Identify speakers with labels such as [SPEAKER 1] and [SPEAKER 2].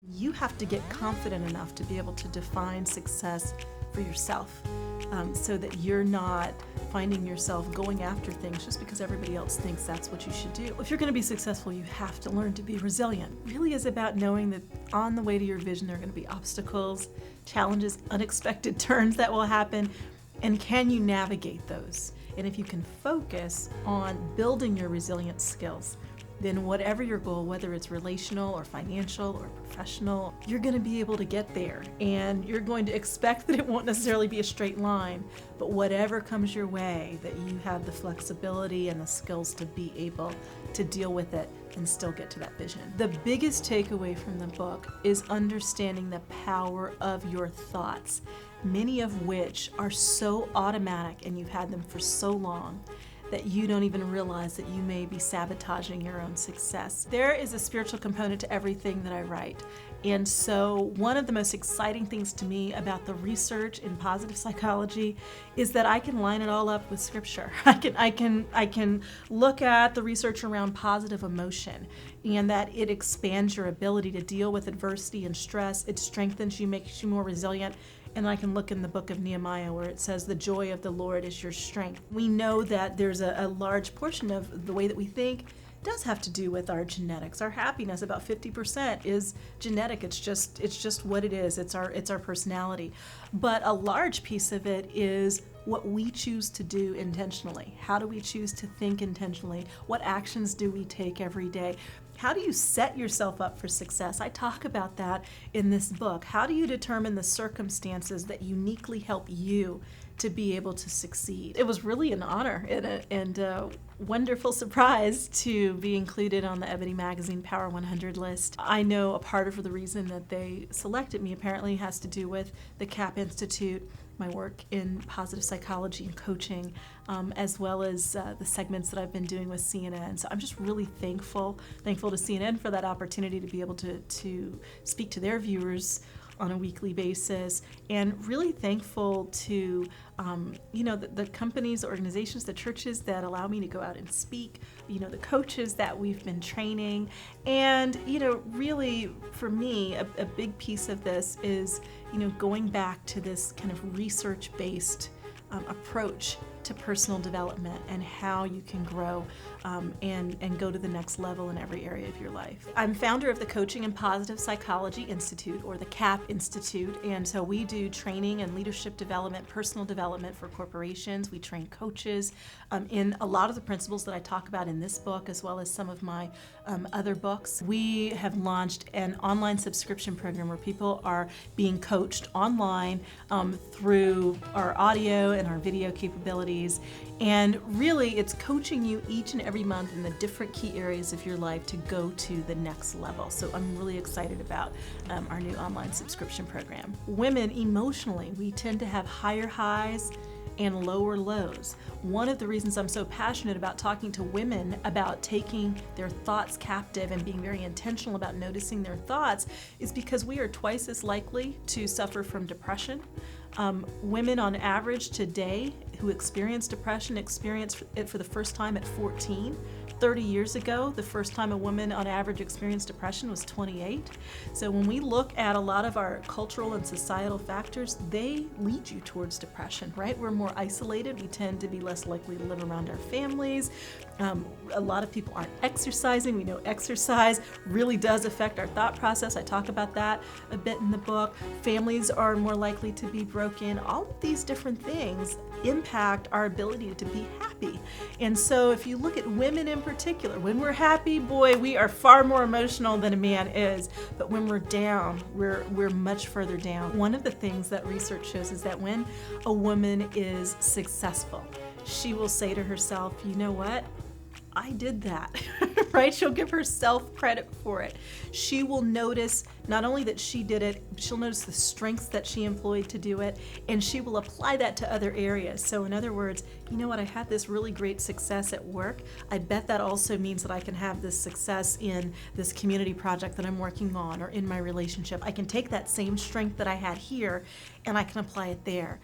[SPEAKER 1] You have to get confident enough to be able to define success for yourself, so that you're not finding yourself going after things just because everybody else thinks that's what you should do. If you're going to be successful, you have to learn to be resilient. It really is about knowing that on the way to your vision there are going to be obstacles, challenges, unexpected turns that will happen, and can you navigate those? And if you can focus on building your resilient skills, then whatever your goal, whether it's relational or financial or professional, you're going to be able to get there. And you're going to expect that it won't necessarily be a straight line, but whatever comes your way, that you have the flexibility and the skills to be able to deal with it and still get to that vision. The biggest takeaway from the book is understanding the power of your thoughts, many of which are so automatic and you've had them for so long that you don't even realize that you may be sabotaging your own success. There is a spiritual component to everything that I write. And so one of the most exciting things to me about the research in positive psychology is that I can line it all up with scripture. I can look at the research around positive emotion and that it expands your ability to deal with adversity and stress. It strengthens you, makes you more resilient. And I can look in the book of Nehemiah where it says the joy of the Lord is your strength. We know that there's a large portion of the way that we think does have to do with our genetics. Our happiness, about 50%, is genetic. It's just what it is. It's our personality. But a large piece of it is what we choose to do intentionally. How do we choose to think intentionally? What actions do we take every day? How do you set yourself up for success? I talk about that in this book. How do you determine the circumstances that uniquely help you to be able to succeed? It was really an honor and a wonderful surprise to be included on the Ebony Magazine Power 100 list. I know a part of the reason that they selected me apparently has to do with the CAP Institute, my work in positive psychology and coaching, as well as the segments that I've been doing with CNN. So I'm just really thankful to CNN for that opportunity to be able to speak to their viewers on a weekly basis, and really thankful to the companies, the organizations, the churches that allow me to go out and speak, the coaches that we've been training. And really for me a big piece of this is going back to this kind of research-based approach to personal development and how you can grow and go to the next level in every area of your life. I'm founder of the Coaching and Positive Psychology Institute, or the CAP Institute, and so we do training and leadership development, personal development for corporations. We train coaches in a lot of the principles that I talk about in this book, as well as some of my other books. We have launched an online subscription program where people are being coached online through our audio and our video capabilities. And really, it's coaching you each and every month in the different key areas of your life to go to the next level. So I'm really excited about our new online subscription program. Women, emotionally, we tend to have higher highs and lower lows. One of the reasons I'm so passionate about talking to women about taking their thoughts captive and being very intentional about noticing their thoughts is because we are twice as likely to suffer from depression. Women on average today who experience depression experience it for the first time at 14. 30 years ago, the first time a woman on average experienced depression was 28. So when we look at a lot of our cultural and societal factors, they lead you towards depression, right? We're more isolated. We tend to be less likely to live around our families. A lot of people aren't exercising. We know exercise really does affect our thought process. I talk about that a bit in the book. Families are more likely to be broken. All of these different things impact our ability to be happy. And so if you look at women in particular, when we're happy, boy, we are far more emotional than a man is. But when we're down, we're much further down. One of the things that research shows is that when a woman is successful, she will say to herself, you know what? I did that, right? She'll give herself credit for it. She will notice not only that she did it, but she'll notice the strengths that she employed to do it, and she will apply that to other areas. So in other words, you know what, I had this really great success at work. I bet that also means that I can have this success in this community project that I'm working on or in my relationship. I can take that same strength that I had here and I can apply it there.